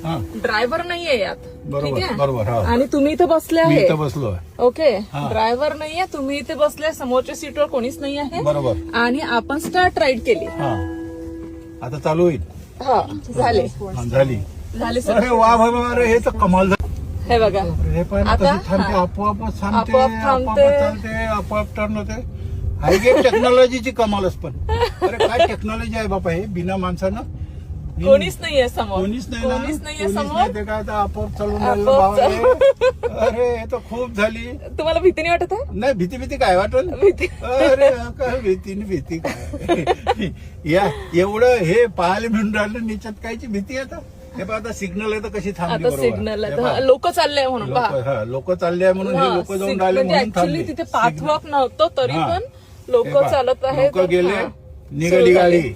Driver नाहीये यात. बरोबर, ठीक आहे? बरोबर, हा. आणि तुम्ही इथे बसले मी आहे. इथं बसलोय. ओके. हा. ड्रायव्हर नाहीये, तुम्ही इथे बसले, समोरच्या सीटवर कोणीच नाही आहे. बरोबर. आणि आपण स्टार्ट राईड केली. हा, आता चालू होईल. हा, झाले झाली. झाले सर. अरे वा बाबा, अरे हे तर कमाल झालं. हे बघा, हे पण आता कशी थांबते, हा. आपोआप थांबते, आपोआप आपोआप थांबते. चालते, आपोआप टर्न होते. हायगे टेक्नॉलॉजीची कमालच पण. अरे काय टेक्नॉलॉजी आहे बाबा, हे बिना माणसानं कोणीच नाहीये समोर. कोणीच नाही ना, कोणीच नाहीये कोणीच समोर. नाही. ते काय आता आपोआप चालून राहिलं आपोआप बाबा. अरे हे तर खूप झाली. तुम्हाला भीती नाही वाटत आहे? नाही, भीती काय वाटल. भीती. अरे काय भीती काय. या एवढं हे पाहायला मिळून राहिलं, निच्यात कायची भीती आता. हे पहा, आता सिग्नल आहे तर कशी थांबली. आता सिग्नल आहे, लोक चालले म्हणून पहा. लोक चालले आहे म्हणून हे लोक जाऊन राहिले म्हणजे म्हणून ऍक्च्युली थांबले. तिथे पाथवॉक नव्हतं तरी हा. पण लोक चालत आहेत. लोक गेले, हा. निघाली सुरू झाली. गाडी.